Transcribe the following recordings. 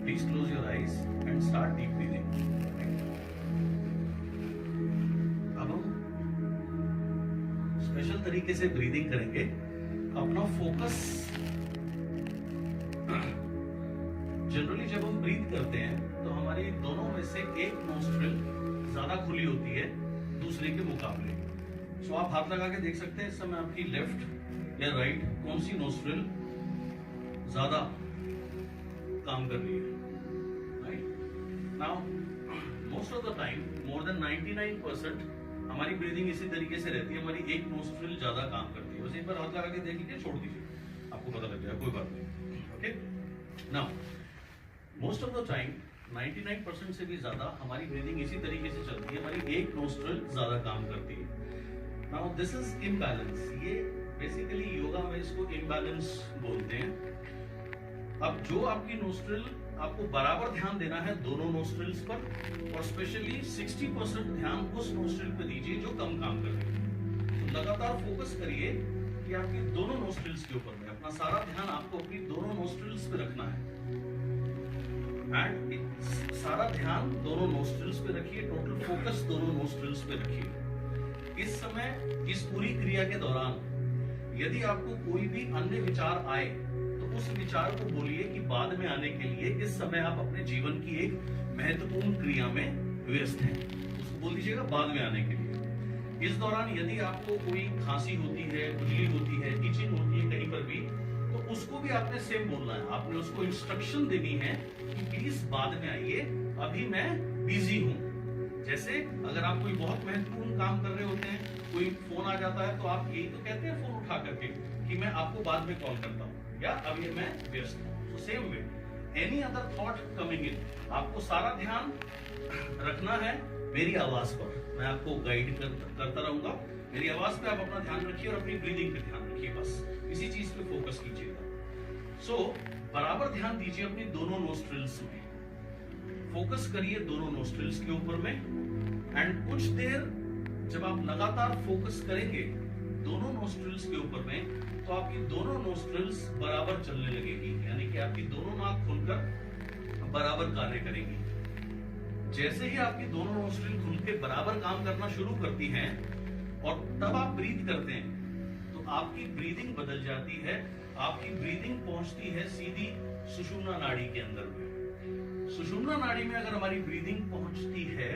Please close your eyes and start deep breathing. अब हम special तरीके से ब्रीदिंग करेंगे. अपना फोकस जनरली जब हम ब्रीथ करते हैं तो हमारी दोनों में से एक नोस्ट्रिल ज्यादा खुली होती है दूसरे के मुकाबले. सो आप हाथ लगा के देख सकते हैं इस समय आपकी लेफ्ट या राइट कौन सी नोस्ट्रिल ज्यादा काम कर रही है. Right now most of the time more than 99% हमारी ब्रीदिंग इसी तरीके से रहती है. हमारी एक नोस्ट्रिल ज्यादा काम करती है. बस एक बार हाथ लगा के देख लीजिए, छोड़ दीजिए, आपको पता लग जाएगा, कोई बात नहीं. Okay now most of the time 99% से भी ज्यादा हमारी ब्रीदिंग इसी तरीके से चलती है. हमारी एक नोस्ट्रिल ज्यादा काम करती है. Now this is imbalance. ये बेसिकली योगा में इसको इम्बैलेंस बोलते हैं. अब जो आपकी नोस्ट्रिल आपको बराबर ध्यान देना है दोनों नोस्ट्रिल्स पर, और स्पेशली 60% ध्यान उस नोस्ट्रिल पे दीजिए जो कम काम कर रही है. तो लगातार फोकस करिए कि आपकी दोनों नोस्ट्रिल्स के ऊपर में अपना सारा ध्यान आपको अपनी दोनों नोस्ट्रिल्स पे रखना है. एंड सारा ध्यान दोनों नोस्ट्रिल्स पे रखिए. टोटल फोकस दोनों नोस्ट्रिल्स पे रखिए. इस समय इस पूरी क्रिया के दौरान यदि आपको कोई भी अन्य विचार आए तो उस विचार को बोलिए कि बाद में आने के लिए. इस समय आप अपने जीवन की एक महत्वपूर्ण क्रिया में व्यस्त हैं. उसको बोल दीजिएगा बाद में आने के लिए. इस दौरान यदि आपको कोई खांसी होती है, खुजली होती है, इचिंग होती है कहीं पर भी, तो उसको भी आपने सेम बोलना है. आपने उसको इंस्ट्रक्शन देनी है कि प्लीज बाद में आइए, अभी मैं बिजी हूं. जैसे अगर आप कोई बहुत महत्वपूर्ण काम कर रहे होते हैं, कोई फोन आ जाता है, तो आप यही तो कहते हैं फोन उठा करके कि मैं आपको बाद में कॉल करता हूं या अभी मैं व्यस्त हूं. तो same way any other thought coming in, आपको सारा ध्यान रखना है मेरी आवाज पर. मैं आपको गाइड करता रहूंगा. मेरी आवाज पे आप अपना ध्यान रखिए और अपनी ब्रीदिंग पे ध्यान रखिए. बस इसी चीज पे फोकस कीजिएगा. सो बराबर ध्यान दीजिए अपनी दोनों नोस्ट्रिल्स में. फोकस करिए दोनों नोस्ट्रिल्स के ऊपर में. एंड कुछ देर जब आप लगातार फोकस करेंगे दोनों नोस्ट्रिल्स के ऊपर में, तो आपकी दोनों नोस्ट्रिल्स बराबर चलने लगेगी. यानी कि आपकी दोनों नाक खुलकर बराबर कार्य करेंगी. जैसे ही आपकी दोनों नोस्ट्रिल खुल के बराबर काम करना शुरू करती हैं और तब आप ब्रीथ करते हैं, तो आपकी ब्रीदिंग बदल जाती है. आपकी ब्रीदिंग पहुंचती है सीधी सुषुम्ना नाड़ी के अंदर में. सुषुम्ना नाड़ी में अगर हमारी ब्रीदिंग पहुंचती है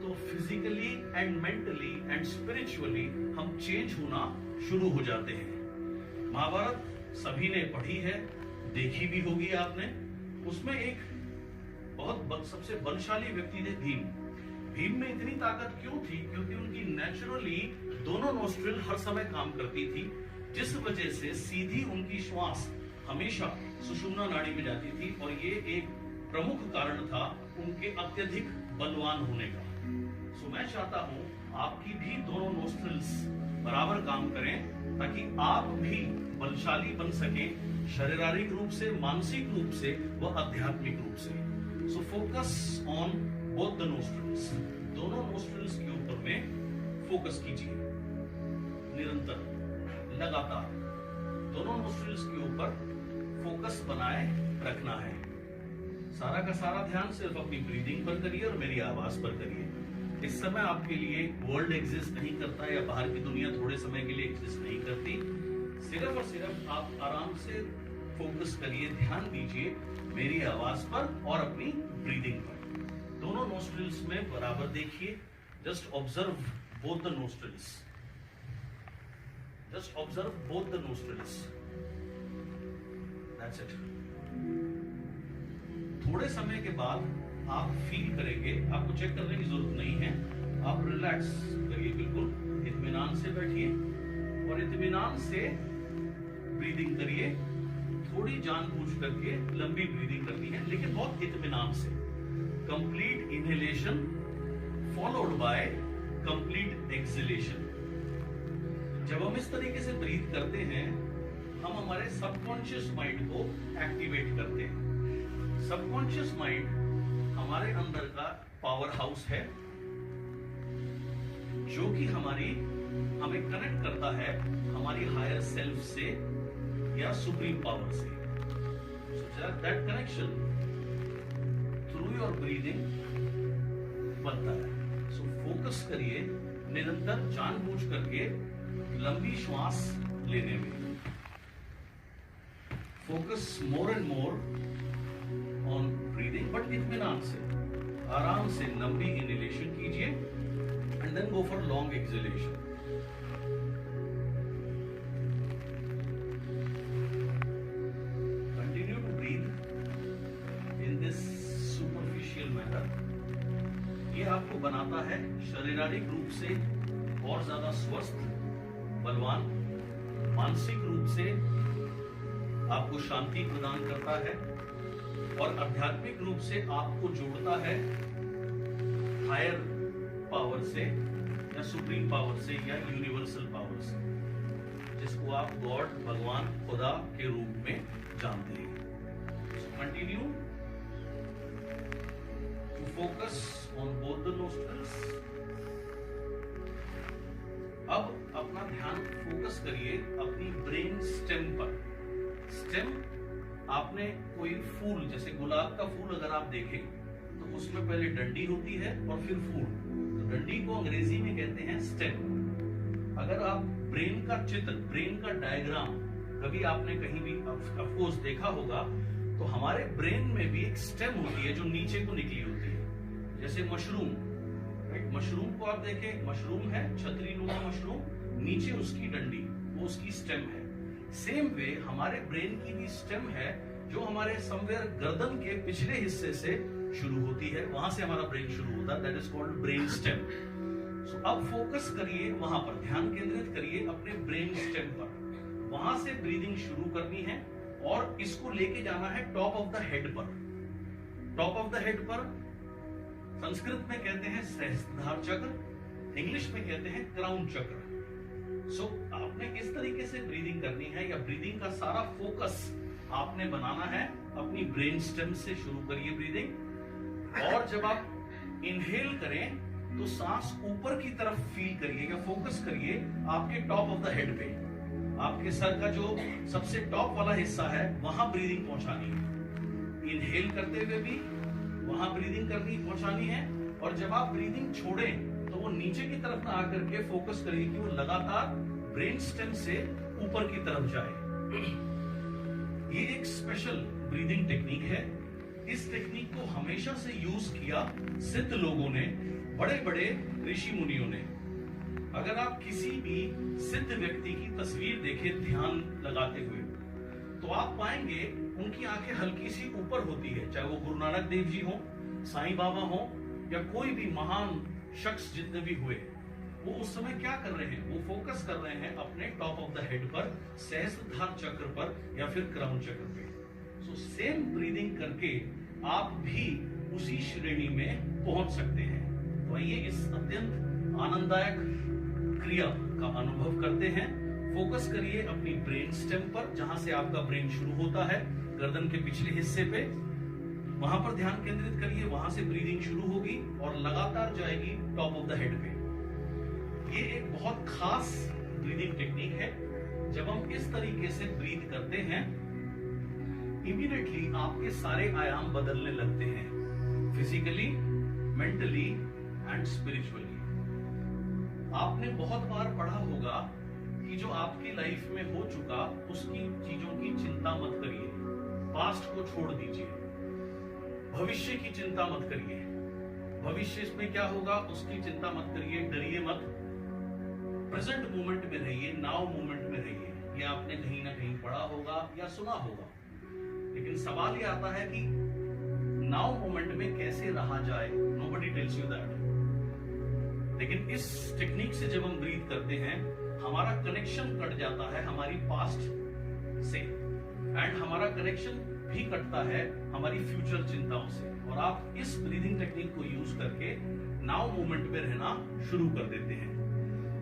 तो physically and mentally and spiritually हम चेंज होना शुरू हो जाते हैं. महाभारत सभी ने पढ़ी है, देखी भी होगी आपने. उसमें एक बहुत सबसे बलशाली व्यक्ति थे भीम. भीम में इतनी ताकत क्यों थी? क्योंकि उनकी नेचुरली दोनों नोस्ट्रिल हर समय काम करती थी, जिस वजह से सीधी उनकी श्वास हमेशा सुषुम्ना नाड़ी में जाती थी. और ये एक प्रमुख कारण था उनके अत्यधिक बलवान होने का. सो मैं चाहता हूं आपकी भी दोनों नोस्ट्रिल्स बराबर काम करें ताकि आप भी बलशाली बन सके, शारीरिक रूप से, मानसिक रूप से व आध्यात्मिक रूप से. So focus on both the nostrils. दोनों नोस्ट्रिल्स के ऊपर में फोकस कीजिए निरंतर, लगातार. दोनों नोस्ट्रिल्स के ऊपर फोकस बनाए रखना है. सारा का सारा ध्यान सिर्फ अपनी ब्रीदिंग पर करिए और मेरी आवाज पर करिए. इस समय आपके लिए वर्ल्ड एग्जिस्ट नहीं करता या बाहर की दुनिया थोड़े समय के लिए एग्जिस्ट नहीं करती. सिर्फ और सिर्फ आप आराम से फोकस करिए, ध्यान दीजिए मेरी आवाज पर और अपनी ब्रीदिंग पर. दोनों नोस्ट्रिल्स में बराबर देखिए. Just observe both the nostrils. Just observe both the nostrils. That's it. थोड़े समय के बाद आप फील करेंगे, आपको चेक करने की जरूरत नहीं है. आप रिलैक्स करिए, बिल्कुल इत्मीनान से बैठिए और इत्मीनान से ब्रीदिंग करिए. थोड़ी जानबूझ करके लंबी ब्रीदिंग करनी है, लेकिन बहुत इत्मीनान से. Complete inhalation followed by complete exhalation. जब हम इस तरीके से ब्रीथ करते हैं, हम हमारे सबकॉन्शियस माइंड को एक्टिवेट करते हैं. सबकॉन्शियस माइंड हमारे अंदर का पावर हाउस है, जो कि हमें कनेक्ट करता है हमारी हायर सेल्फ से या सुप्रीम पावर से. So that connection your breathing बनता है। सो फोकस करिए निरंतर जानबूझ करके लंबी श्वास लेने में। Focus more and more on breathing, but इत्मीनान से, आराम से लंबी इनहेलेशन कीजिए and then go for long exhalation. Continue to breathe in this superficial manner. ये आपको बनाता है शारीरिक रूप से और ज्यादा स्वस्थ, बलवान, मानसिक रूप से आपको शांति प्रदान करता है और आध्यात्मिक रूप से आपको जोड़ता है हायर पावर से या सुप्रीम पावर से या यूनिवर्सल पावर से, जिसको आप गॉड, भगवान, खुदा के रूप में जानते हैं। Continue to focus on both the nostrils. अब अपना ध्यान फोकस करिए अपनी ब्रेन स्टेम पर। स्टेम, आपने कोई फूल, जैसे गुलाब का फूल अगर आप देखें तो उसमें पहले डंडी होती है और फिर फूल, तो डंडी को अंग्रेजी में कहते हैं स्टेम। अगर आप ब्रेन का चित्र, ब्रेन का डायग्राम कभी आपने कहीं भी ऑफकोर्स देखा होगा, तो हमारे ब्रेन में भी एक स्टेम होती है जो नीचे को निकली होती है, जैसे मशरूम, राइट? मशरूम को आप देखें, मशरूम है, छतरी नुमा मशरूम, नीचे उसकी डंडी, वो उसकी स्टेम है। सेम वे हमारे ब्रेन की भी स्टेम है जो हमारे समवेयर गर्दन के पिछले हिस्से से शुरू होती है, वहां से हमारा ब्रेन शुरू होता है, that is called brain stem. So अब फोकस करिए वहां पर, ध्यान केंद्रित करिए अपने ब्रेन स्टेम पर, वहां से ब्रीदिंग शुरू करनी है और इसको लेके जाना है टॉप ऑफ द हेड पर। टॉप ऑफ द हेड पर संस्कृत में कहते हैं सहस्त्रधार चक्र, इंग्लिश में कहते हैं क्राउन चक्र। सो आपने इस तरीके से ब्रीदिंग करनी है, या ब्रीदिंग का सारा फोकस आपने बनाना है अपनी ब्रेन स्टेम से। शुरू करिए ब्रीदिंग, और जब आप इनहेल करें तो सांस ऊपर की तरफ फील करिए या फोकस करिए आपके टॉप ऑफ द हेड पे। आपके सर का जो सबसे टॉप वाला हिस्सा है वहां ब्रीदिंग पहुंचानी है। इनहेल करते हुए भी वहां ब्रीदिंग पहुंचानी है, और जब आप ब्रीदिंग छोड़ें तो वो नीचे की तरफ ना आकर के फोकस करिए कि वो लगातार ब्रेन स्टेम से ऊपर की तरफ जाए। ये एक स्पेशल ब्रीदिंग टेक्निक है। इस टेक्निक को हमेशा से यूज किया सिद्ध लोगों ने, बड़े बड़े ऋषि मुनियों ने। अगर आप किसी भी सिद्ध व्यक्ति की तस्वीर देखें ध्यान लगाते हुए, तो आप पाएंगे उनकी आंखें हल्की सी ऊपर होती है, चाहे वो गुरु नानक देव जी हो, साईं बाबा हो, या कोई भी महान शख्स जितने भी हुए, वो उस समय क्या कर रहे हैं, वो फोकस कर रहे हैं अपने टॉप ऑफ द हेड पर, सहस्त्रधार चक्र पर या फिर क्राउन चक्र पे। सो सेम ब्रीदिंग करके आप भी उसी श्रेणी में पहुंच सकते हैं। तो आइए इस अत्यंत आनंददायक क्रिया का अनुभव करते हैं। फोकस करिए अपनी ब्रेन स्टेम पर, जहां से आपका ब्रेन शुरू होता है, गर्दन के पिछले हिस्से पे, वहां पर ध्यान केंद्रित करिए, वहां से ब्रीदिंग शुरू होगी और लगातार जाएगी टॉप ऑफ द हेड पे। ये एक बहुत खास ब्रीदिंग टेक्निक है। जब हम इस तरीके से ब्रीथ करते हैं, इमीडिएटली आपके सारे आयाम बदलने लगते हैं, फिजिकली, मेंटली एंड स्पिरिचुअली। आपने बहुत बार पढ़ा होगा कि जो आपकी लाइफ में हो चुका उसकी चीजों की चिंता मत करिए, पास्ट को छोड़ दीजिए। भविष्य की चिंता मत करिए, भविष्य में क्या होगा उसकी चिंता मत करिए, डरिए मत। प्रेजेंट मोमेंट में रहिए, नाउ मोमेंट में रहिए। ये आपने कहीं ना कहीं पढ़ा होगा या सुना होगा, लेकिन सवाल ये आता है कि नाउ मोमेंट में कैसे रहा जाए। Nobody tells you that. लेकिन इस टेक्निक से जब हम ब्रीथ करते हैं, हमारा कनेक्शन कट जाता है हमारी पास्ट से, एंड हमारा कनेक्शन भी कटता है हमारी फ्यूचर चिंताओं से, और आप इस ब्रीदिंग टेक्निक को यूज करके नाउ मोमेंट में रहना शुरू कर देते हैं।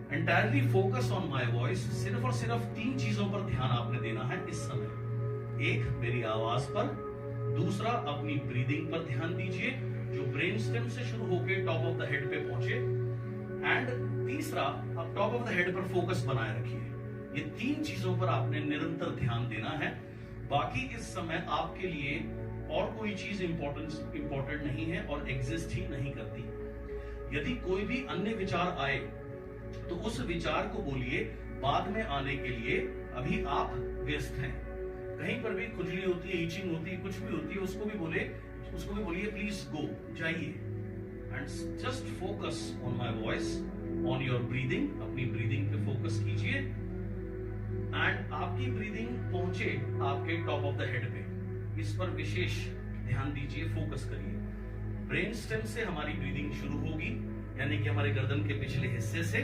Entirely focus on my voice. सिर्फ और सिर्फ 3 चीजों पर ध्यान आपने देना है इस समय। एक, मेरी आवाज पर। दूसरा, अपनी ब्रीदिंग पर ध्यान दीजिए जो ब्रेन स्टेम से शुरू होकर टॉप ऑफ द हेड पे पहुंचे। एंड तीसरा, आप टॉप ऑफ द हेड पर फोकस बनाए रखिए। ये 3 चीजों पर आपने निरंतर ध्यान देना है। बाकी इस समय आपके लिए और कोई चीज इंपॉर्टेंट नहीं है और एग्जिस्ट ही नहीं करती। यदि कोई भी अन्य विचार आए तो उस विचार को बोलिए बाद में आने के लिए अभी आप व्यस्त हैं। कहीं पर भी खुजली होती है, ईचिंग होती है, कुछ भी होती है, उसको भी बोलिए प्लीज गो, जाइए। And just focus on my voice, on your breathing, अपनी ब्रीदिंग पे फोकस कीजिए एंड आपकी ब्रीदिंग पहुंचे आपके टॉप ऑफ द हेड पे, इस पर विशेष ध्यान दीजिए, फोकस करिए। ब्रेन स्टेम से हमारी ब्रीदिंग शुरू होगी, यानी कि हमारे गर्दन के पिछले हिस्से से,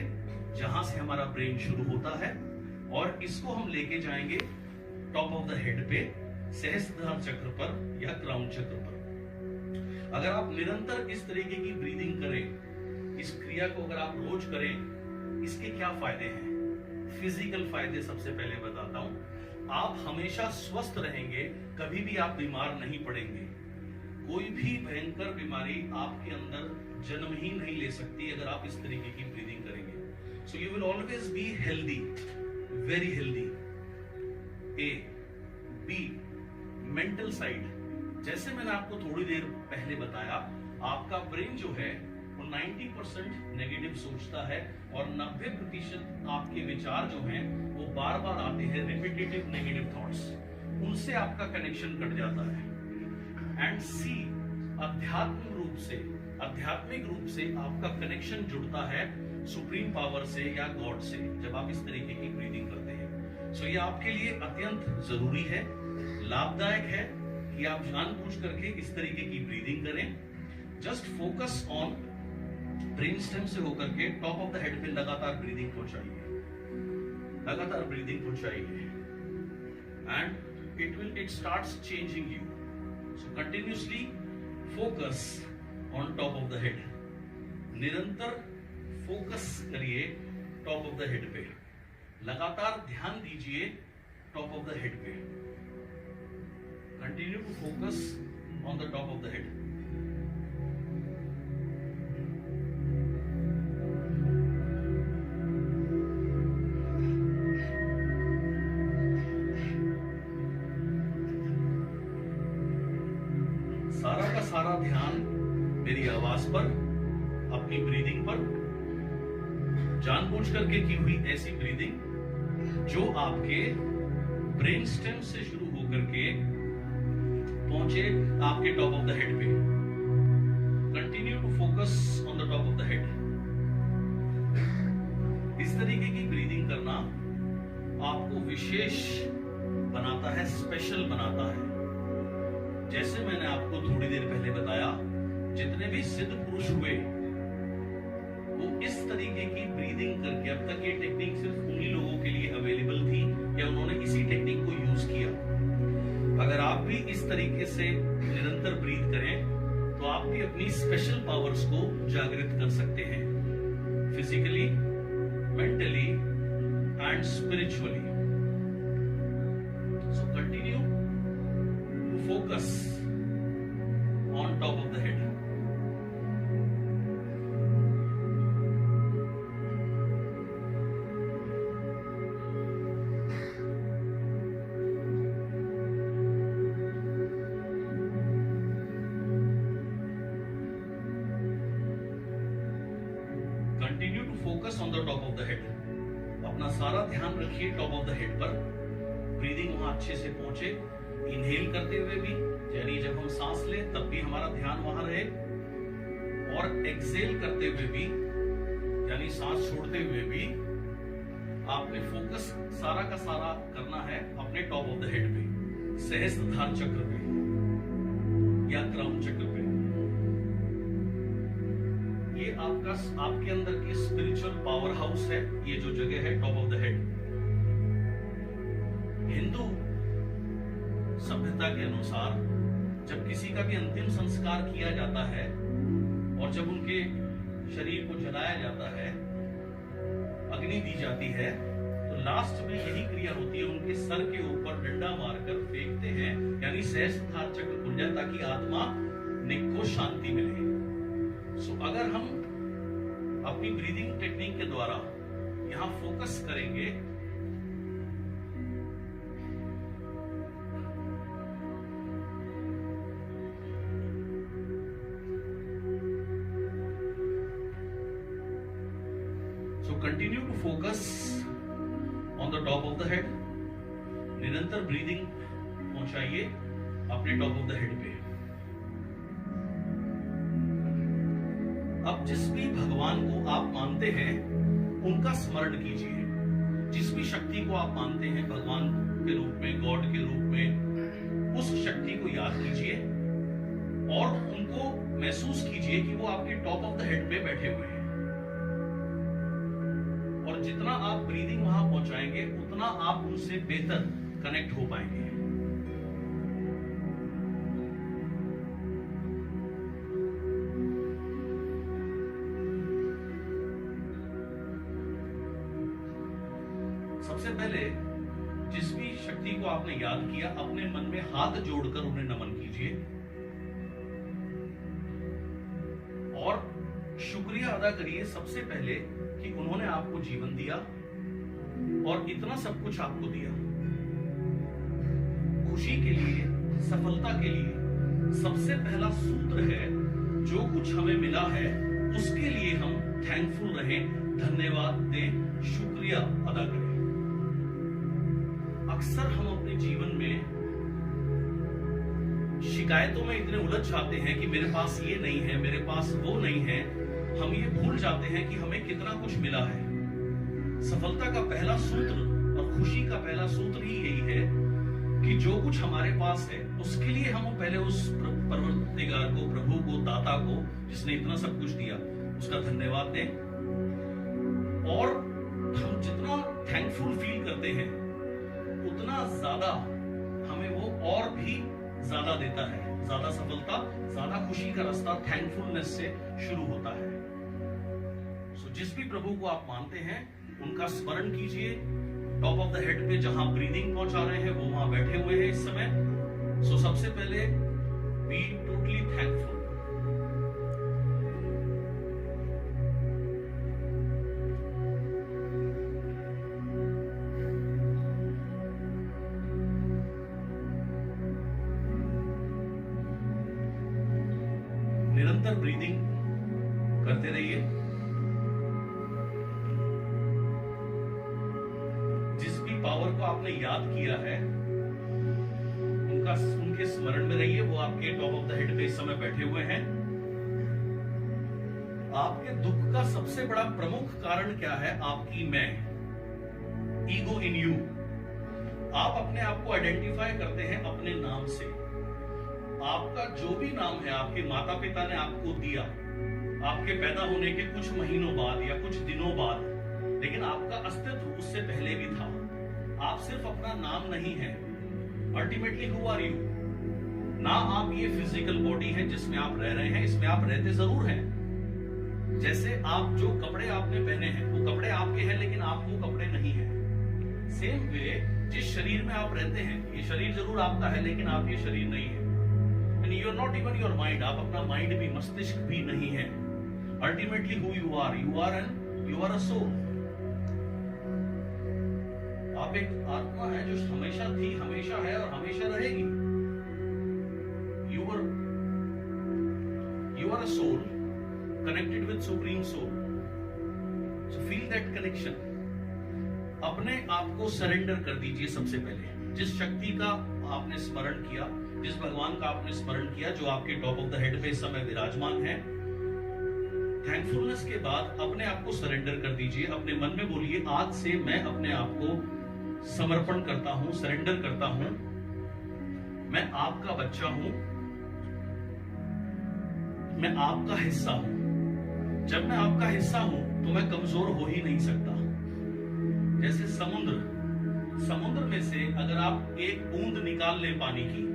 जहां से हमारा ब्रेन शुरू होता है, और इसको हम लेके जाएंगे टॉप ऑफ द हेड पे, सहस्त्रधार चक्र पर या क्राउन चक्र पर। अगर आप निरंतर इस तरीके की ब्रीदिंग करें, इस क्रिया को अगर आप रोज करें, इसके क्या फायदे हैं? फिजिकल फायदे सबसे पहले बताता हूं। आप हमेशा स्वस्थ रहेंगे, कभी भी आप बीमार नहीं पड़ेंगे। कोई भी भयंकर बीमारी आपके अंदर जन्म ही नहीं ले सकती अगर आप इस तरीके की ब्रीदिंग करेंगे। So you will always be healthy, very healthy. A B, mental side, जैसे मैंने आपको थोड़ी देर पहले बताया, आपका ब्रेन जो है वो 90% नेगेटिव सोचता है और 90% आपके विचार जो हैं वो बार बार आते हैं, रिपीटेटिव नेगेटिव थॉट्स, उनसे आपका कनेक्शन कट जाता है। एंड सी, आध्यात्मिक रूप से आपका कनेक्शन जुड़ता है सुप्रीम पावर से या गॉड से, जब आप इस तरीके की ब्रीदिंग करते हैं। सो ये आपके लिए अत्यंत जरूरी है, लाभदायक है कि आप जानबूझ करके इस तरीके की ब्रीदिंग करें। Just focus on brain stem से होकर के टॉप ऑफ द हेड पे लगातार ब्रीदिंग पहुंचाइए, and it starts changing you. So continuously focus on top of the head, निरंतर फोकस करिए टॉप ऑफ द हेड पे, लगातार ध्यान दीजिए टॉप ऑफ द हेड पे। Continue to focus on the top of the head. सारा का सारा ध्यान मेरी आवाज पर, अपनी ब्रीदिंग पर, जानबूझ करके की हुई ऐसी ब्रीदिंग जो आपके ब्रेन स्टेम से शुरू होकर के पहुंचे आपके टॉप ऑफ द हेड पे। Continue to focus on the top of the head. इस तरीके की ब्रीदिंग करना आपको विशेष बनाता है, स्पेशल बनाता है। जैसे मैंने आपको थोड़ी देर पहले बताया, जितने भी सिद्ध पुरुष हुए वो इस तरीके की ब्रीदिंग करके, अब तक ये टेक्निक सिर्फ उन्हीं लोगों के लिए अवेलेबल थी या उन्होंने इसी टेक्निक को यूज किया। अगर आप भी इस तरीके से निरंतर ब्रीथ करें तो आप भी अपनी स्पेशल पावर्स को जागृत कर सकते हैं, physically, mentally and spiritually. So continue to focus on top of the head. Continue to focus on the top of the head. अपना सारा ध्यान रखिए टॉप ऑफ द हेड पर, ब्रीदिंग वहां अच्छे से पहुंचे। इनहेल करते हुए भी, यानी जब हम सांस लें तब भी हमारा ध्यान वहां रहे, और एक्सेल करते हुए भी, यानी सांस छोड़ते हुए भी आपने फोकस सारा का सारा करना है अपने टॉप ऑफ द हेड पे, सहस्त्रधार चक्र पे या क्राउन चक्र पे। ये आपके अंदर की स्पिरिचुअल पावर हाउस है, ये जो जगह है top of the head. Hindu सभ्यता के अनुसार जब किसी का भी अंतिम संस्कार किया जाता है और जब उनके शरीर को जलाया जाता है, अग्नि दी जाती है, तो लास्ट में यही क्रिया होती है, उनके सर के ऊपर डंडा मारकर फेंकते हैं, यानी सहस्त्रधार चक्र खुल जाए ताकि आत्मा को शांति मिले। सो अगर हम अपनी ब्रीदिंग टेक्निक के द्वारा यहां फोकस करेंगे continue to focus on the top of the head. निरंतर ब्रीदिंग पहुंचाइए अपने टॉप ऑफ द हेड पे। अब जिस भी भगवान को आप मानते हैं उनका स्मरण कीजिए। जिस भी शक्ति को आप मानते हैं भगवान के रूप में, गॉड के रूप में, उस शक्ति को याद कीजिए और उनको महसूस कीजिए कि वो आपके टॉप ऑफ द हेड पे बैठे हुए हैं। और जितना आप ब्रीदिंग वहां पहुंचाएंगे उतना आप उनसे बेहतर कनेक्ट हो पाएंगे। सबसे पहले जिस भी शक्ति को आपने याद किया अपने मन में हाथ जोड़कर उन्हें नमन कीजिए और शुक्रिया अदा करिए सबसे पहले कि उन्होंने आपको जीवन दिया और इतना सब कुछ आपको दिया। खुशी के लिए, सफलता के लिए सबसे पहला सूत्र है जो कुछ हमें मिला है उसके लिए हम थैंकफुल रहें, धन्यवाद दें, शुक्रिया अदा करें। अक्सर हम अपने जीवन में शिकायतों में इतने उलझ जाते हैं कि मेरे पास ये नहीं है, मेरे पास वो नहीं है। हम ये भूल जाते हैं कि हमें कितना कुछ मिला है। सफलता का पहला सूत्र और खुशी का पहला सूत्र ही यही है कि जो कुछ हमारे पास है उसके लिए हम पहले उस परवरदिगार को, प्रभु को, दाता को, जिसने इतना सब कुछ दिया, उसका धन्यवाद दें। और हम जितना थैंकफुल फील करते हैं उतना ज्यादा हमें वो और भी ज्यादा देता है। ज्यादा सफलता, ज्यादा खुशी का रास्ता थैंकफुलनेस से शुरू होता है। सो जिस भी प्रभु को आप मानते हैं उनका स्मरण कीजिए। टॉप ऑफ द हेड पे जहां ब्रीदिंग पहुंचा रहे हैं वो वहां बैठे हुए हैं इस समय। सो सबसे पहले बी टोटली थैंकफुल। निरंतर ब्रीदिंग करते रहिए। जिस भी पावर को आपने याद किया है उनके स्मरण में रहिए। वो आपके टॉप ऑफ द हेड पे इस समय बैठे हुए हैं। आपके दुख का सबसे बड़ा प्रमुख कारण क्या है? आपकी मैं, ईगो इन यू। आप अपने आप को आइडेंटिफाई करते हैं अपने नाम से। आपका जो भी नाम है आपके माता पिता ने आपको दिया आपके पैदा होने के कुछ महीनों बाद या कुछ दिनों बाद, लेकिन आपका अस्तित्व उससे पहले भी था। आप सिर्फ अपना नाम नहीं है। Ultimately who are you? ना आप ये फिजिकल बॉडी है जिसमें आप रह रहे हैं, इसमें आप रहते जरूर हैं। जैसे आप जो कपड़े आपने पहने हैं वो कपड़े आपके हैं लेकिन आप वो कपड़े नहीं है। सेम वे जिस शरीर में आप रहते हैं ये शरीर जरूर आपका है लेकिन आप ये शरीर नहीं है। You are not even your mind. आप अपना माइंड भी, मस्तिष्क भी नहीं है। Ultimately who you are a soul. आप एक आत्मा है जो हमेशा थी, हमेशा है और हमेशा रहेगी। You are a soul connected with Supreme Soul. So feel that connection. अपने आप को सरेंडर कर दीजिए सबसे पहले। जिस शक्ति का आपने स्मरण किया, जिस भगवान का आपने स्मरण किया जो आपके टॉप ऑफ द हेड पे इस समय विराजमान है, थैंकफुलनेस के बाद अपने आप को सरेंडर कर दीजिए। अपने मन में बोलिए, आज से मैं अपने आप को समर्पण करता हूं, सरेंडर करता हूं। मैं आपका बच्चा हूं, मैं आपका हिस्सा हूं। जब मैं आपका हिस्सा हूं तो मैं कमजोर हो ही नहीं सकता। जैसे समुद्र में से अगर आप एक बूंद निकाल लें पानी की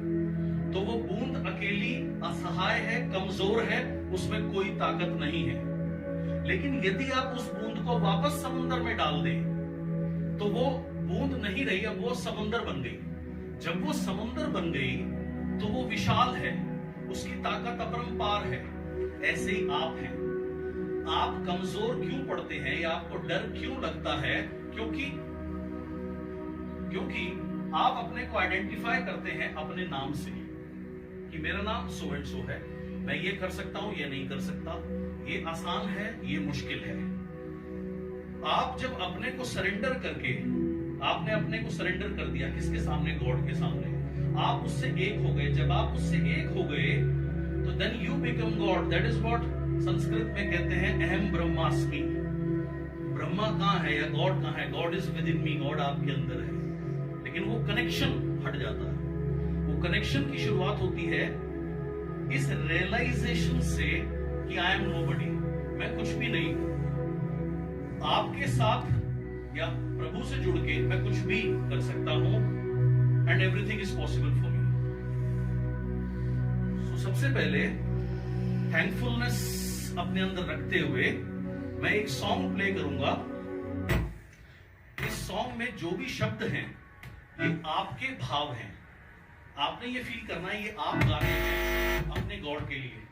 तो वो बूंद अकेली असहाय है, कमजोर है, उसमें कोई ताकत नहीं है। लेकिन यदि आप उस बूंद को वापस समुद्र में डाल दें तो वो बूंद नहीं रही, अब वो समुद्र बन गई। जब वो समुद्र बन गई तो वो विशाल है, उसकी ताकत अपरंपार है। ऐसे ही आप हैं। आप कमजोर क्यों पड़ते हैं या आपको डर क्यों लगता है? क्योंकि आप अपने को आइडेंटिफाई करते हैं अपने नाम से कि मेरा नाम सो एंड सो है, मैं ये कर सकता हूं, ये नहीं कर सकता, ये आसान है, ये मुश्किल है। आप जब अपने को सरेंडर करके, आपने अपने को सरेंडर कर दिया किसके सामने? गॉड के सामने। आप उससे एक हो गए। जब आप उससे एक हो गए तो then you become God. That is what Sanskrit में कहते हैं अहम ब्रह्मास्मि। ब्रह्मा कहाँ है या गॉड कहाँ है? God is with in me, God आपके अंदर है। लेकिन वो कनेक्शन हट जाता है। वो कनेक्शन की शुरुआत होती है इस रियलाइजेशन से कि आई एम नोबडी, मैं कुछ भी नहीं हूं। आपके साथ या प्रभु से जुड़ के मैं कुछ भी कर सकता हूं and everything is possible for me. So सबसे पहले थैंकफुलनेस अपने अंदर रखते हुए मैं एक सॉन्ग प्ले करूंगा। इस सॉन्ग में जो भी शब्द हैं ये आपके भाव हैं। आपने ये फील करना है ये आप गा रहे हैं अपने गॉड के लिए।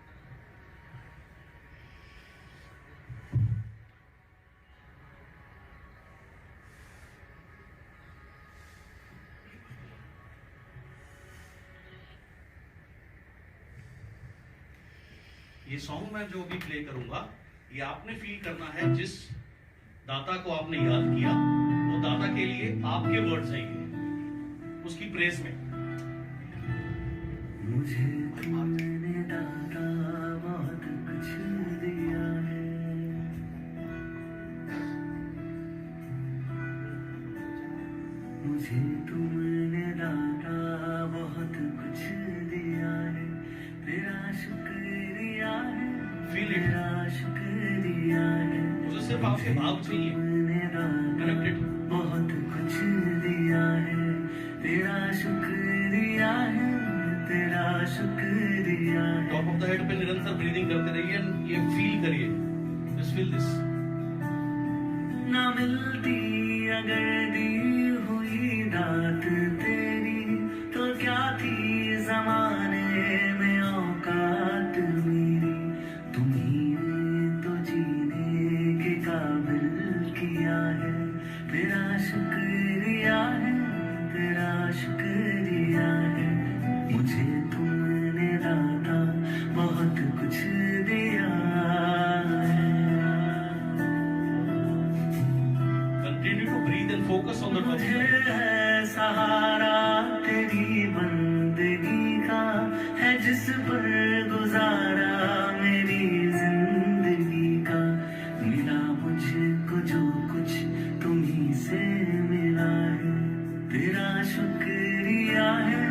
ये सॉन्ग मैं जो भी प्ले करूंगा ये आपने फील करना है। जिस दाता को आपने याद किया वो दाता के लिए आपके वर्ड्स हैं ये, उसकी प्रेज में। मुझे तुमने दाता बहुत कुछ दिया है, मुझे तुमने दाता बहुत कुछ दिया है, तेरा शुक्रिया है, Feel it. तेरा शुक्रिया है। मुझे सिर्फ आपके भाव चाहिए। तुमने दाता Connected. बहुत कुछ दिया है, तेरा शुक्रिया है, तेरा शुक्रिया है। टॉप ऑफ द हेड पे निरंतर ब्रीदिंग करते रहिए and ये फील करिए। Just feel this. ना मिलती अगर दी हुई दात तेरी तो क्या थी जमाने में औकात मेरी। तुम्ही ने तो जीने के काबिल किया है, तेरा शुक्रिया है, तेरा शुक्रिया है। मुझे तुमने दाता बहुत कुछ दिया है। Continue to breathe and focus on the top. मुझे है सहारा तेरी बंदगी का, है जिस पर गुजारा मेरी जिंदगी का। मिला मुझको जो कुछ तुम्ही से मिला है, तेरा शुक्रिया है,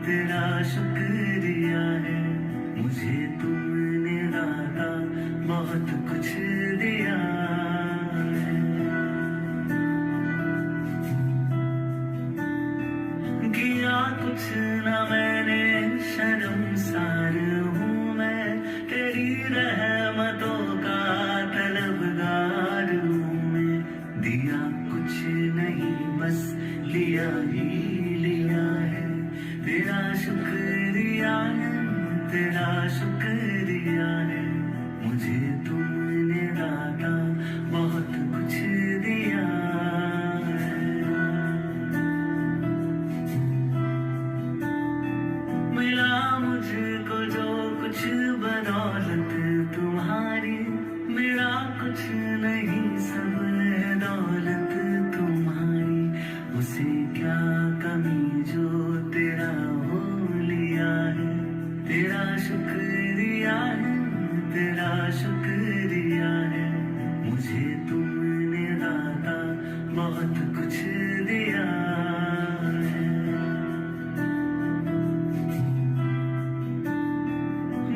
तेरा शुक्रिया है। मुझे तुमने दाता बहुत कुछ दिया है। किया कुछ न मैंने, शर्मसार हूँ मैं, तेरी रहमतों का तलबगार हूँ मैं। दिया कुछ नहीं बस लिया ही लिया है, तेरा शुक्रिया है, तेरा शुक्रिया है। मुझे तुमने दाता बहुत कुछ दिया है। मिला मुझको जो कुछ बदौलत तुम्हारी, मेरा कुछ नहीं सब है दौलत तुम्हारी। उसे क्या कमी जो तेरा हो लिया है, तेरा शुक्रिया है, तेरा शुक्रिया है। मुझे तुमने दाता बहुत कुछ दिया है।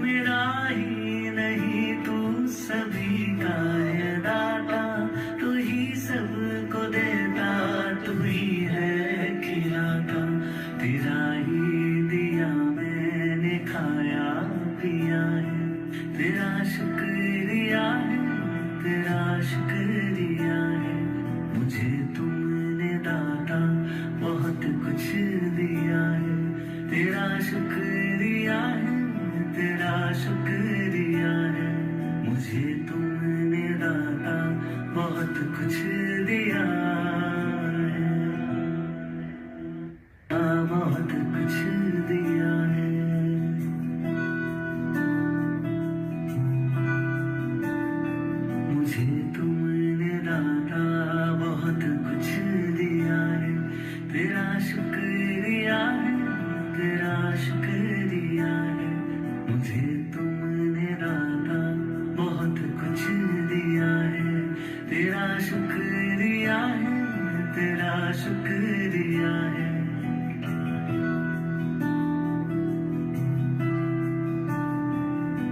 मेरा ही नहीं तू सभी का है दाता, तू ही सबको देता, तू ही है खिलाता। तेरा ही दिया मैंने खाया पिया है, तेरा शुक्रिया है, तेरा शुक्रिया है। मुझे तुमने दाता बहुत कुछ दिया है, तेरा शुक्रिया है, तेरा शुक्रिया है। मुझे तुमने दाता बहुत कुछ दिया है, बहुत कुछ दिया है। मुझे तुमने दाता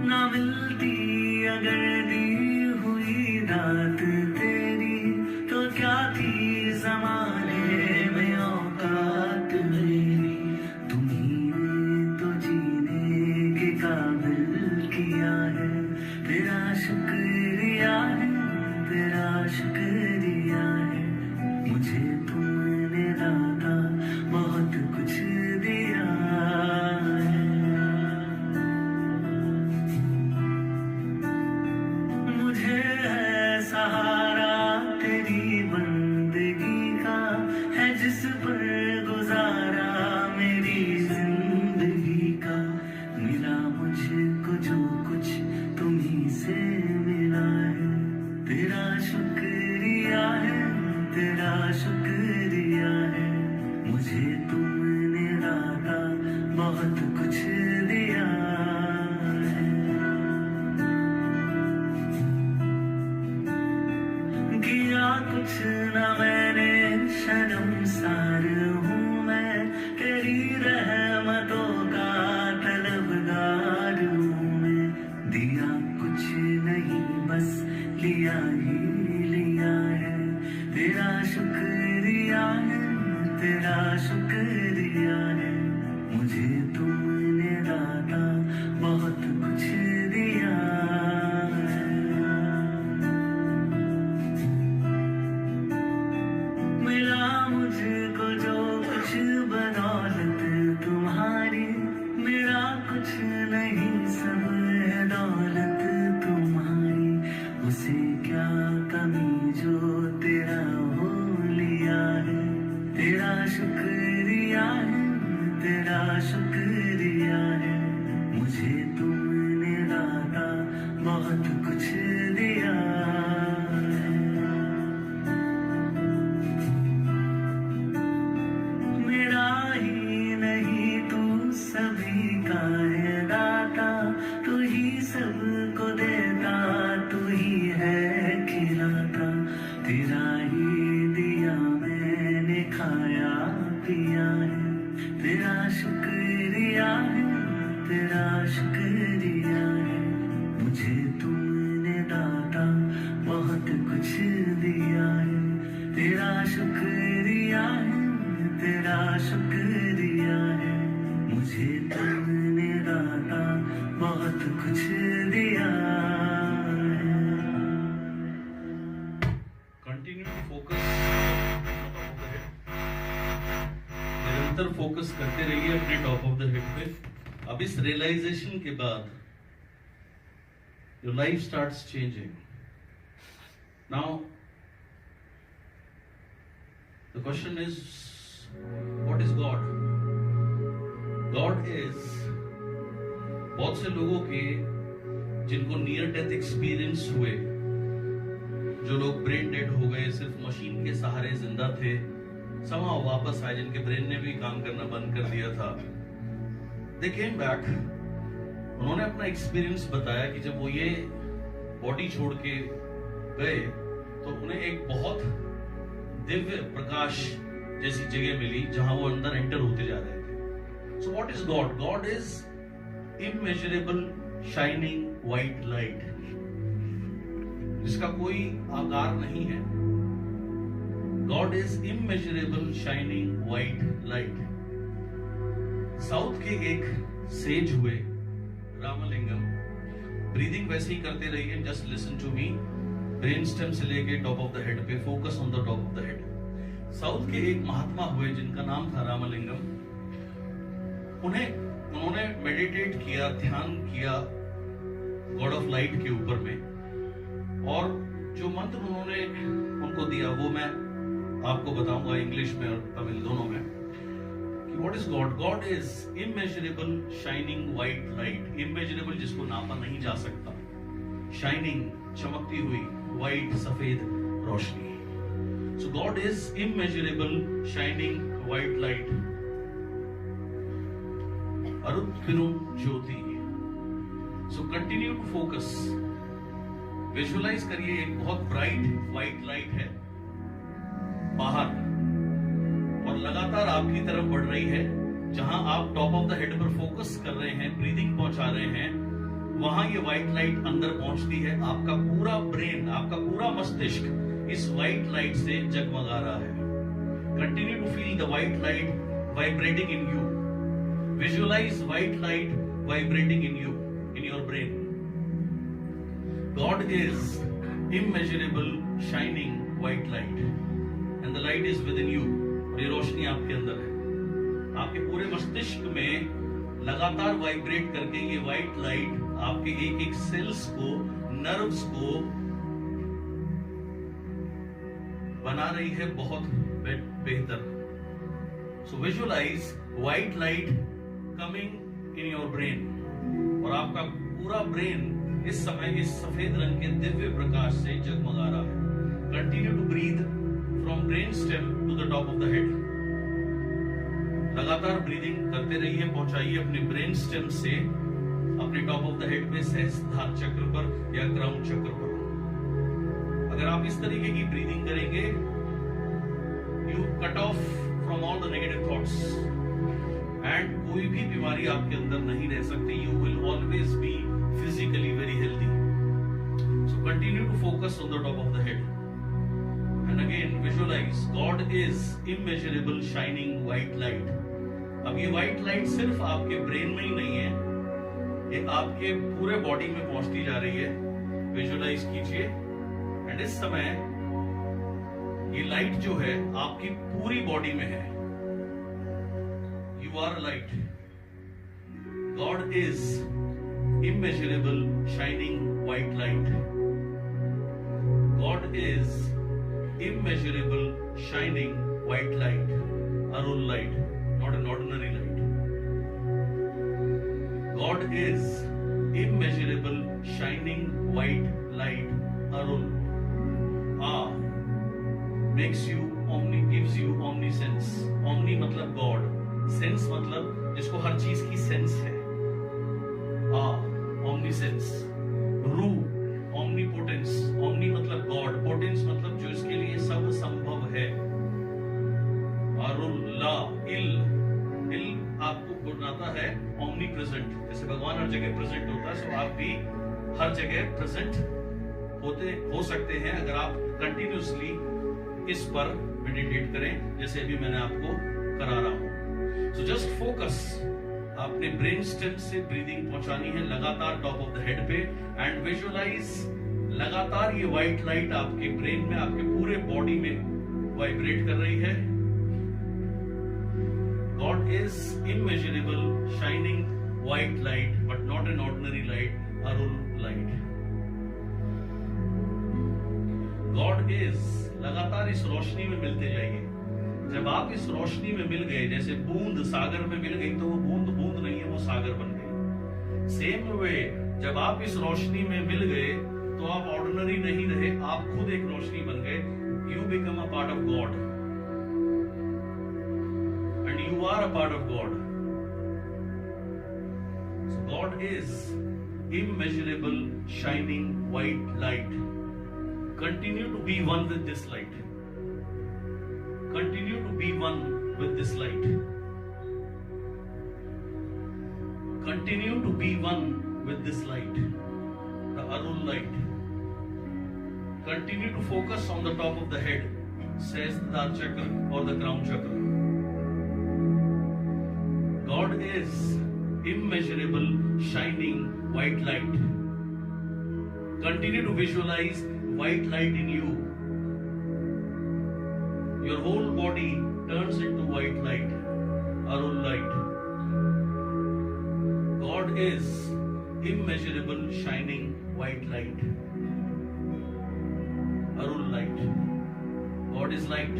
ना मिलती अगर दी हुई दात तेरी, तो क्या थी ज़माने में औकात मेरी। तुम्ही ने तो जीने के काबिल किया है, तेरा शुक्रिया है, तेरा शुक्रिया है। मुझे तुमने दाता बहुत कुछ दिया है। मुझे है सहारा तेरी बंदगी का, है जिस पर गुजारा मेरी जिंदगी का। मिला मुझको जो कुछ तुम्ही से मिला है, तेरा शुक्रिया है, तेरा शुक्रिया है। मुझे तुमने दाता बहुत कुछ दिया है। किया कुछ न मैंने, शर्मसार हूँ मैं, तेरी रहमतों का तलबगार हूँ मैं। दिया कुछ नहीं बस लिया ही लिया है, तेरा शुक्रिया है, तेरा शुक्रिया है। मुझे तुमने दाता बहुत कुछ दिया है। मिला मुझको जो कुछ बदौलत तुम्हारी, मेरा कुछ नहीं सब है दौलत तुम्हारी। उसे क्या कमी जो तेरा हो लिया है, तेरा शुक्रिया है, तेरा शुक्रिया है। मुझे तुमने दाता बहुत कुछ दिया है। मेरा ही नहीं तू सभी का है दाता, तू ही सबको देता, तू ही है खिलाता। तेरा ही दिया मैंने खाया पिया है, तेरा शुक्रिया है, तेरा शुक्रिया है। मुझे तुमने दाता बहुत कुछ दिया है, तेरा शुक्रिया है, तेरा शुक्रिया है। मुझे तुमने दाता बहुत कुछ दिया है। कंटिन्यू टू फोकस, निरंतर फोकस करते रहिए अपने टॉप ऑफ द हेड पे। अब इस रियलाइजेशन के बाद your life starts changing. Now the question is, what is God? God is, बहुत से लोगों के जिनको नियर डेथ एक्सपीरियंस हुए, जो लोग ब्रेन डेड हो गए, सिर्फ मशीन के सहारे जिंदा थे, somehow वापस आए, जिनके ब्रेन ने भी काम करना बंद कर दिया था, they came back। उन्होंने अपना एक्सपीरियंस बताया कि जब वो ये बॉडी छोड़ के गए तो उन्हें एक बहुत दिव्य प्रकाश जैसी जगह मिली जहां वो अंदर एंटर होते जा रहे थे। So what is God? God is immeasurable shining white light, जिसका कोई आकार नहीं है। God is immeasurable shining white light. South के एक सेज हुए रामलिंगम, ब्रीदिंग वैसे ही करते रहिए, just listen to me. Brain stem से लेके टॉप ऑफ द हेड पे, focus on the top of the head. South के एक महात्मा हुए जिनका नाम था रामलिंगम। उन्होंने मेडिटेट किया, ध्यान किया गॉड ऑफ लाइट के ऊपर में, और जो मंत्र उन्होंने उनको दिया वो मैं आपको बताऊंगा इंग्लिश में और तमिल दोनों में। कि what is God? God is immeasurable shining white light. Immeasurable जिसको नापा नहीं जा सकता, शाइनिंग चमकती हुई, व्हाइट सफेद रोशनी। So God is immeasurable shining white light, Arutperum Jothi. So continue to focus. Visualise करिए एक बहुत ब्राइट व्हाइट लाइट है बाहर और लगातार आपकी तरफ बढ़ रही है। जहां आप टॉप ऑफ द हेड पर फोकस कर रहे हैं, ब्रीदिंग पहुंचा रहे हैं, वहां ये व्हाइट लाइट अंदर पहुंचती है, आपका पूरा ब्रेन, आपका पूरा मस्तिष्क इस व्हाइट लाइट से जगमगा रहा है। Continue to feel the white light vibrating in you. Visualize white light vibrating in you, in your brain. God is immeasurable shining white light and the light is within you। और ये रोशनी आपके अंदर है, आपके पूरे मस्तिष्क में लगातार वाइब्रेट करके ये व्हाइट लाइट आपके एक एक सेल्स को, नर्व्स को बना रही है बहुत बेहतर। So visualise white light coming in your brain और आपका पूरा ब्रेन इस समय इस सफेद रंग के दिव्य प्रकाश से जगमगा रहा है। Continue to breathe from brain stem to the top of the head. लगातार ब्रीदिंग करते रहिए, पहुंचाइए अपने ब्रेन स्टेम से अपने टॉप ऑफ द हेड पे, सहस्त्रधार चक्र पर या क्राउन चक्र पर। अगर आप इस तरीके की ब्रीदिंग करेंगे, you cut off from all the negative thoughts and कोई भी बीमारी आपके अंदर नहीं रह सकती। You will always B physically very healthy। So continue to focus on the top of the head and again visualize God is immeasurable shining white light। अब ये white light सिर्फ आपके ब्रेन में ही नहीं है, ये आपके पूरे बॉडी में पहुंचती जा रही है। विजुअलाइज कीजिए एंड इस समय ये लाइट जो है आपकी पूरी बॉडी में है। You are light. God is immeasurable shining white light। God is immeasurable shining white light, Arul light, not an ordinary light। God is immeasurable shining white light, Arul makes you omni, gives you omniscience। omni मतलब God, sense मतलब जिसको हर चीज की sense है। omniscience। रू omnipotence। omni मतलब God, potence मतलब जो इसके लिए सब संभव है। अरुल ला इल, इल आपको बनाता है omni present। जैसे भगवान हर जगह प्रेजेंट होता है, सो आप भी हर जगह प्रेजेंट हो सकते हैं अगर आप कंटिन्यूसली इस पर मेडिटेट करें, जैसे अभी मैंने आपको करा रहा हूं। सो जस्ट फोकस, आपने ब्रेन स्टेम से ब्रीदिंग पहुंचानी है लगातार टॉप ऑफ द हेड पे एंड विजुअलाइज लगातार ये व्हाइट लाइट आपके ब्रेन में, आपके पूरे बॉडी में वाइब्रेट कर रही है। God is immeasurable shining white light but not an ordinary light, Arul light. God is, लगातार इस रोशनी में मिलते जाइए। जब आप इस रोशनी में मिल गए, जैसे बूंद सागर में मिल गई तो वो बूंद बूंद नहीं है, वो सागर बन गई। सेम वे जब आप इस रोशनी में मिल गए तो आप ऑर्डिनरी नहीं रहे, आप खुद एक रोशनी बन गए। You become a part of God and you are a part of God. God is immeasurable shining white light। Continue to be one with this light। Continue to be one with this light। Continue to be one with this light, the Arul light। Continue to focus on the top of the head, Sahasrara chakra or the crown chakra। God is immeasurable shining white light। Continue to visualize white light in you। Your whole body turns into white light, Arul light। God is immeasurable shining white light, Arul light। God is light।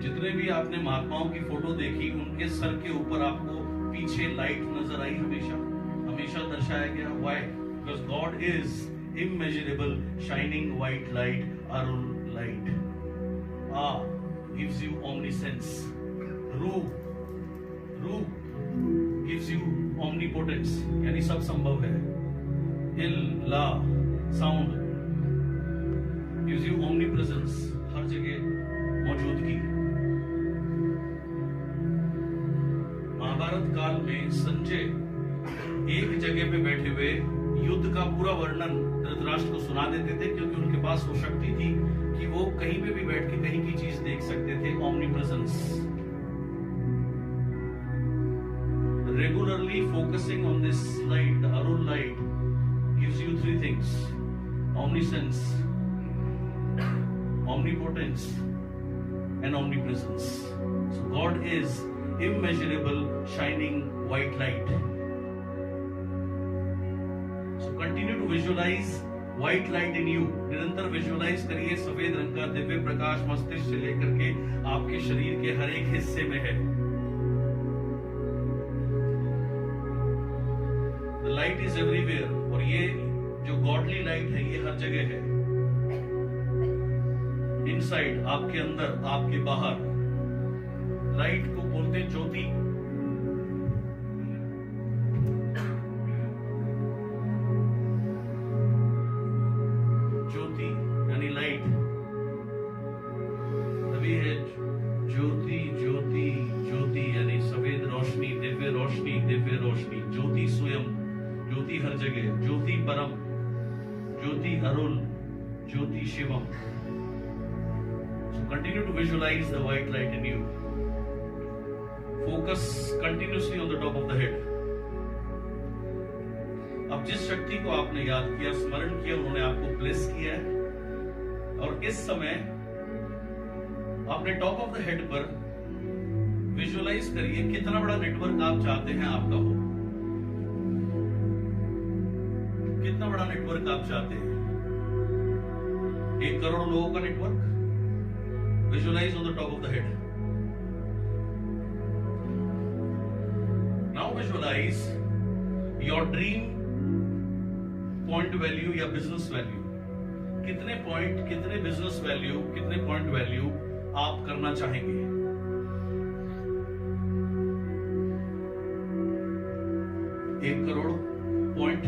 जितने भी आपने महात्माओं की photo देखी, उनके sir के ऊपर आपको पीछे लाइट नजर आई, हमेशा हमेशा दर्शाया गया। Why? Because God is immeasurable shining white light, Arul light। gives you omniscience। Ru gives you omnipotence, यानी सब संभव है। Il la sound gives you omnipresence, हर जगह मौजूदगी। महाभारत महाभारत काल में संजय एक जगह पे बैठे हुए युद्ध का पूरा वर्णन धृतराष्ट्र को सुना देते थे, क्योंकि उनके पास वो शक्ति थी कि वो कहीं पे भी बैठ के कहीं की चीज देख सकते थे। omnipresence, regularly focusing on this light, the Arun light, gives you three things: omniscience, omnipotence, and omnipresence. So God is immeasurable, shining white light. So continue to visualize white light in you. निरंतर visualise करिए सफेद रंग का दिव्य प्रकाश मस्तिष्क से लेकर के आपके शरीर के हर एक हिस्से में है। The light is everywhere, और ये जो गॉडली लाइट है ये हर जगह है। इनसाइड, आपके अंदर, आपके बाहर। लाइट को बोलते हैं ज्योति। ज्योति यानी लाइट, तभी है ज्योति। ज्योति ज्योति यानी सफेद रोशनी, दिव्य रोशनी, दिव्य रोशनी। ज्योति स्वयं, ज्योति हर जगह, ज्योति परम, ज्योति अरुण, ज्योति Shivam. So continue to visualize the white light in you. Focus continuously on the top of the head. अब जिस शक्ति को आपने याद किया, स्मरण किया, उन्होंने आपको ब्लेस किया है, और इस समय अपने टॉप ऑफ द हेड पर विजुअलाइज करिए कितना बड़ा नेटवर्क आप चाहते हैं आपका हो। कितना बड़ा नेटवर्क आप चाहते हैं? 1 करोड़ लोगों का network. Visualize on the top of the head. Now visualize your dream point value या बिजनेस वैल्यू। कितने पॉइंट, कितने बिजनेस वैल्यू, कितने पॉइंट वैल्यू आप करना चाहेंगे? एक करोड़ पॉइंट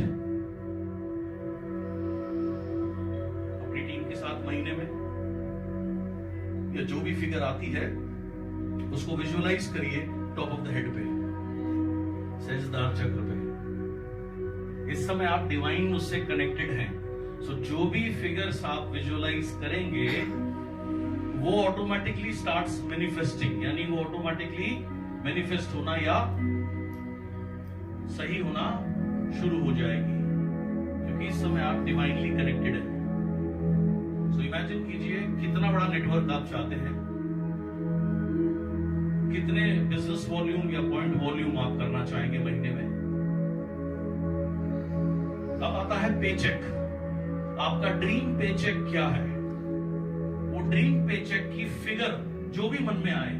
अपनी टीम के साथ महीने में, या जो भी फिगर आती है उसको विजुअलाइज करिए टॉप ऑफ द हेड पे, सहस्त्रार चक्र पे। इस समय आप डिवाइन उससे कनेक्टेड हैं। सो जो भी फिगर्स आप विजुअलाइज करेंगे वो ऑटोमेटिकली स्टार्ट्स मैनिफेस्टिंग, यानी वो ऑटोमेटिकली मैनिफेस्ट होना या सही होना शुरू हो जाएगी, क्योंकि इस समय आप डिवाइनली कनेक्टेड हैं। सो इमेजिन कीजिए कितना बड़ा नेटवर्क आप चाहते हैं, कितने बिजनेस वॉल्यूम या पॉइंट वॉल्यूम आप करना चाहेंगे महीने में। अब आता है पेचेक। आपका ड्रीम पेचेक क्या है? वो ड्रीम पेचेक की फिगर जो भी मन में आए,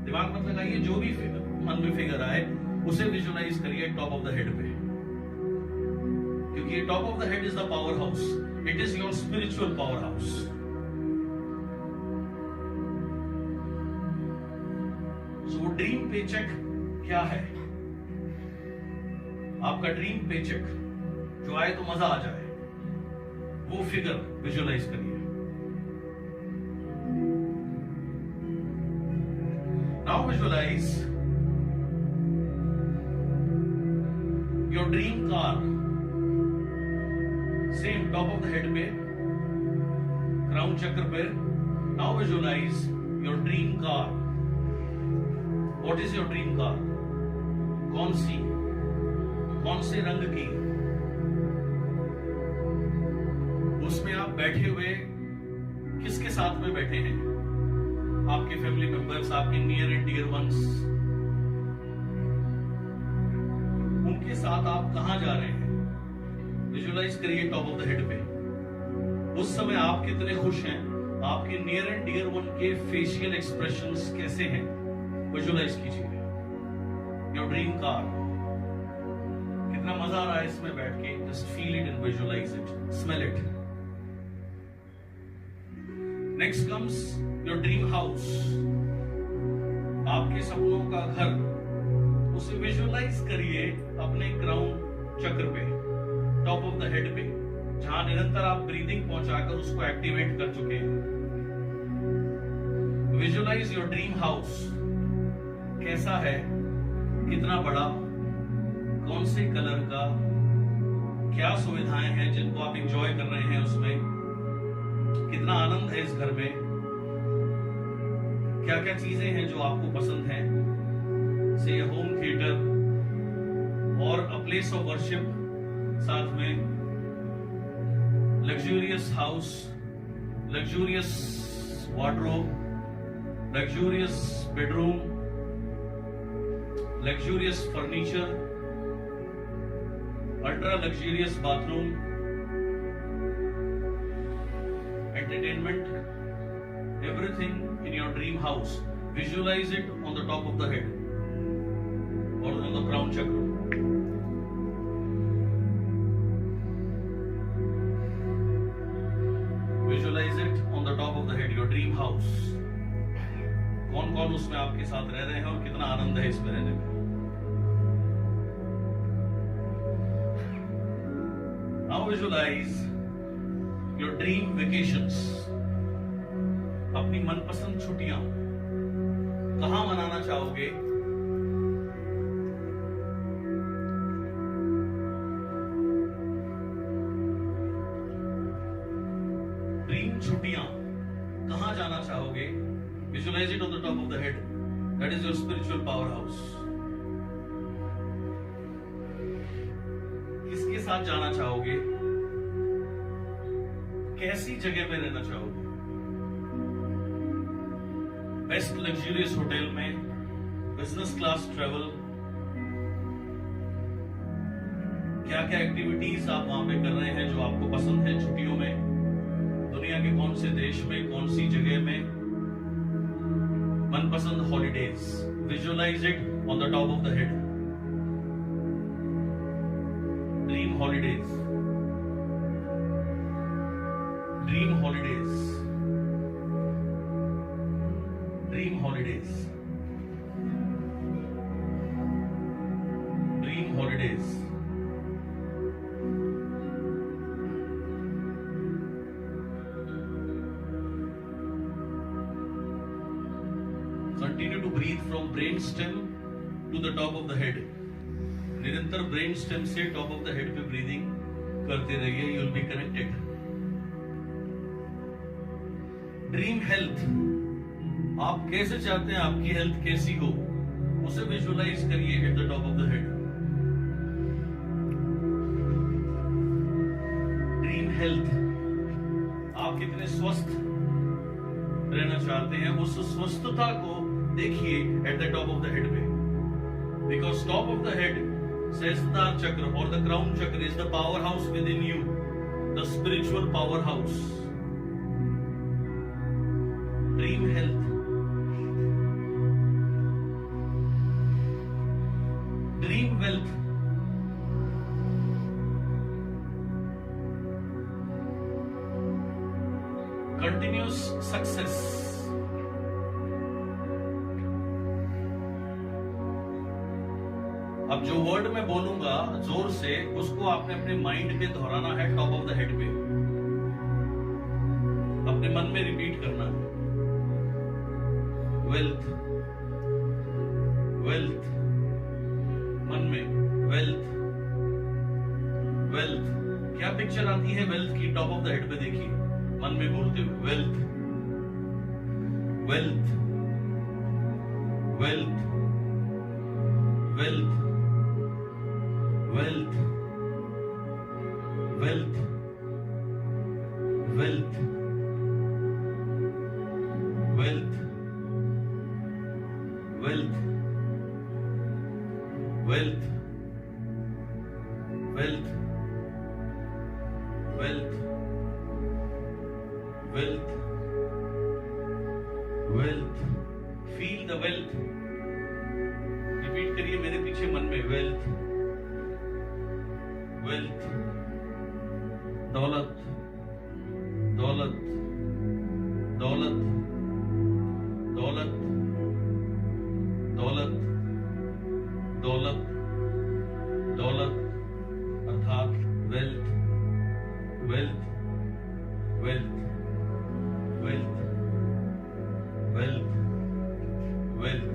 दिमाग मत लगाइए, जो भी मन में फिगर आए उसे विजुअलाइज करिए टॉप ऑफ द हेड पे, क्योंकि top of the head is the power house. It is your spiritual power house. So वो ड्रीम पेचेक क्या है? आपका ड्रीम पेचेक जो आए तो मजा आ जाए, वो फिगर विजुअलाइज करिए। Now visualize your dream car. Same top of the head पे, क्राउन चक्र पे। Now visualize your dream car. What is your dream car? कौन सी, कौन से रंग की? उसमें आप बैठे हुए किसके साथ में बैठे हैं? आपके फैमिली मेंबर्स, आपके नियर एंड डियर वंस, उनके साथ आप कहां जा रहे हैं? विजुअलाइज करिए टॉप ऑफ द हेड पे। उस समय आप कितने खुश हैं? आपके नियर एंड डियर वन के फेशियल एक्सप्रेशंस कैसे हैं? विजुअलाइज कीजिए योर ड्रीम कार। कितना मजा आ रहा है इसमें बैठ के? Just feel it and visualize it, smell it. Next comes your dream house. आपके सपनों का घर, उसे विजुअलाइज करिए अपने क्राउन चक्र पे, टॉप ऑफ द हेड पे, जहां निरंतर आप ब्रीदिंग पहुंचाकर उसको एक्टिवेट कर चुके हैं। Visualize your dream house. कैसा है? कितना बड़ा, कौन से कलर का, क्या सुविधाएं हैं जिनको आप एंजॉय कर रहे हैं उसमें, कितना आनंद है इस घर में, क्या क्या चीजें हैं जो आपको पसंद हैं, से होम थिएटर और अ प्लेस ऑफ वर्शिप, साथ में luxurious house, luxurious wardrobe, luxurious bedroom, luxurious furniture, ultra luxurious bathroom, entertainment, everything in your dream house. Visualize it on the top of the head or on the crown chakra. Visualize it on the top of the head, your dream house. कौन कौन उसमें आपके साथ रह रहे हैं और कितना आनंद है इसमें रहने में. Now visualize your dream vacations. अपनी मनपसंद छुट्टियां कहां मनाना चाहोगे? ड्रीम छुट्टियां कहां जाना चाहोगे? Visualize it on the top of the head. That is your spiritual powerhouse. किसके साथ जाना चाहोगे? कैसी जगह में रहना चाहोगे? बेस्ट लग्जूरियस होटल में, बिजनेस क्लास ट्रेवल, क्या क्या एक्टिविटीज आप वहां पे कर रहे हैं जो आपको पसंद है छुट्टियों में? दुनिया के कौन से देश में, कौन सी जगह में? मनपसंद holidays. Visualize it on the top of the head. Dream holidays. Dream holidays. Dream holidays. Dream holidays. Continue to breathe from brain stem to the top of the head. निरंतर ब्रेन स्टेम से top of the head पे breathing करते रहिए. You will be connected. Dream health. आप कैसे चाहते हैं आपकी हेल्थ कैसी हो, उसे विजुअलाइज करिए eight the top of the head. Dream health. आप कितने स्वस्थ रहना चाहते हैं, उस स्वस्थता को देखिए at the top of the head पे. Because top of the head, सहस्त्रधार चक्र और the crown chakra is the power house within you, the spiritual power house. Dream health. Dream wealth. Continuous success. अब जो वर्ड मैं बोलूंगा जोर से, उसको आपने अपने माइंड पे दोहराना है टॉप ऑफ द हेड पे. अपने मन में रिपीट करना है. वेल्थ. वेल्थ. मन में वेल्थ. वेल्थ. क्या पिक्चर आती है वेल्थ की? टॉप ऑफ द हेड पे देखिए, मन में बोलते हुए wealth. Wealth. Wealth. Wealth. Wealth. Wealth. Wealth. Wealth. Wealth. Wealth. Wealth. Wealth. Wealth. Wealth. Feel the wealth. Repeat करिए मेरे पीछे मन में. वेल्थ. वेल्थ. दौलत. दौलत. दौलत. दौलत. दौलत. दौलत. दौलत अर्थात wealth. Wealth. Wealth. Wealth. Wealth. Wealth.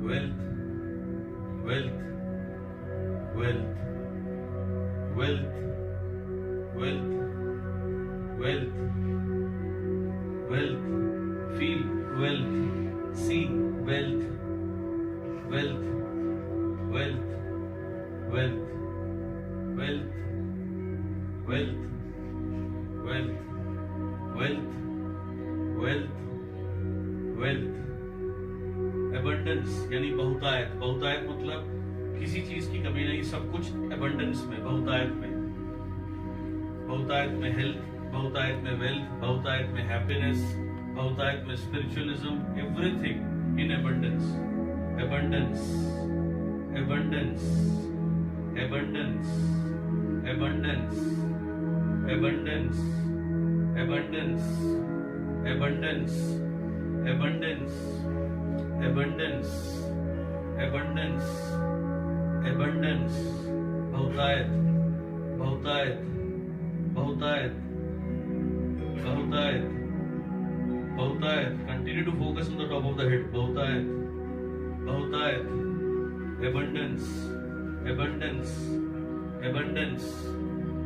Wealth. wealth, wealth, wealth, wealth, wealth, wealth, feel wealth, see wealth, wealth, wealth, wealth, wealth, wealth, wealth, wealth, wealth, wealth, abundance यानी बहुतायत। बहुतायत मतलब किसी चीज की कमी नहीं, सब कुछ abundance में, बहुतायत में। बहुतायत में हेल्थ, बहुतायत में वेल्थ, बहुतायत में हैप्पीनेस, बहुतायत में spiritualism, everything in abundance, abundance, abundance, abundance, abundance, abundance, abundance, abundance, abundance, abundance, abundance, abundance, बहुतायत, बहुतायत, बहुतायत, बहुतायत, बहुतायत, continue to focus on the top of the head, बहुतायत, बहुतायत, abundance, abundance, abundance,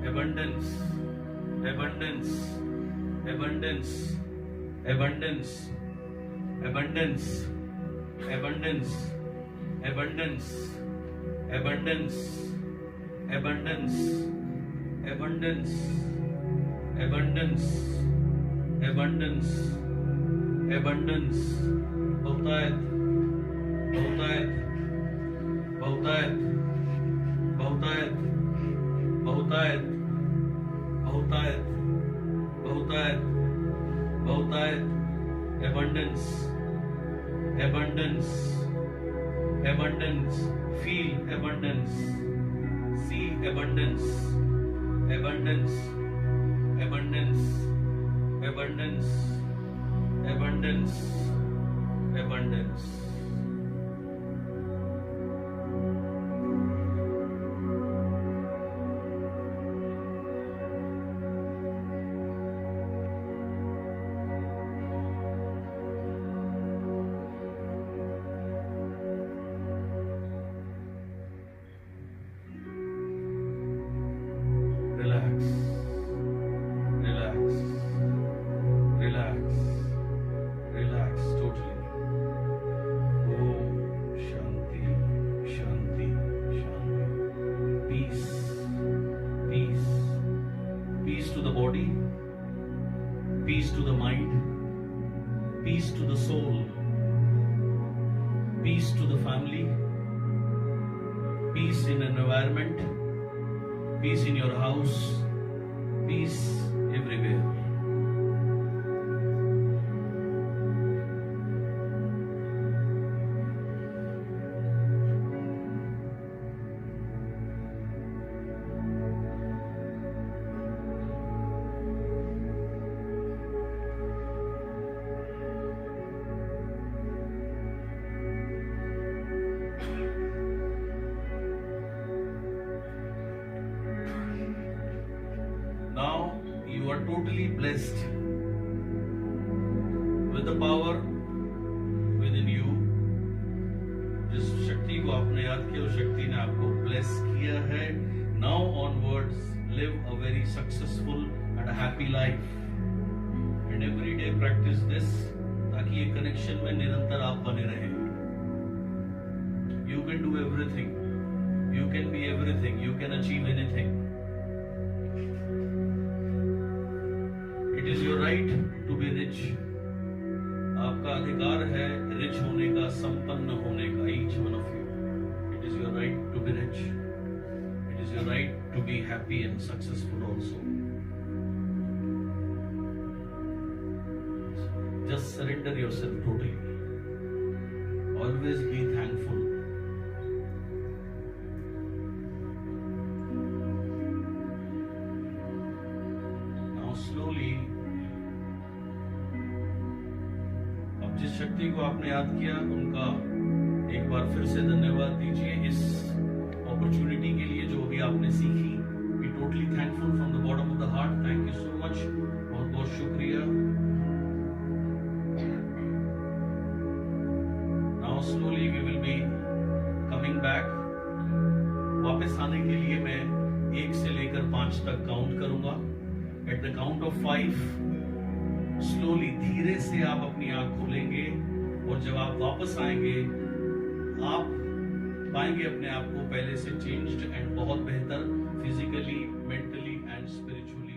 abundance, abundance, abundance, abundance, abundance, abundance, abundance, abundance, abundance, abundance, abundance, abundance, abundance, बहुतायत, बहुतायत, बहुतायत, बहुतायत, बहुतायत, बहुतायत, बहुतायत, बहुतायत, abundance, abundance, abundance, feel abundance, see abundance, abundance, abundance, abundance, abundance, abundance. Relax, relax, relax, relax totally. Om Shanti, Shanti, Shanti. Peace, peace, peace to the body, peace to the mind, peace to the soul, peace to the family, peace in an environment, peace in your house, peace everywhere. Now you are totally blessed with the power within you. जिस शक्ति को आपने याद किया, उस शक्ति ने आपको bless किया है. Now onwards, live a very successful and a happy life. And every day practice this, ताकि ये connection में निरंतर आप बने रहें. You can do everything. You can be everything. You can achieve anything. It is your right to be rich. आपका अधिकार है rich होने का, संपन्न होने का. Each one of you. It is your right to be rich. It is your right to be happy and successful also. Just surrender yourself totally. Always be thankful. Now slowly, अब जिस शक्ति को आपने याद किया, उनका एक बार फिर से धन्यवाद दीजिए इस अपॉर्चुनिटी के लिए जो भी आपने सीखी. Be totally thankful from the bottom of the heart. Thank you so much. बहुत बहुत शुक्रिया. Now slowly we will be coming back आने के लिए मैं 1 से लेकर 5 तक काउंट करूंगा। At the count of 5 slowly, धीरे से आप अपनी आंख खोलेंगे और जब आप वापस आएंगे आप पाएंगे अपने आप को पहले से चेंज्ड एंड बहुत बेहतर फिजिकली, मेंटली एंड स्पिरिचुअली।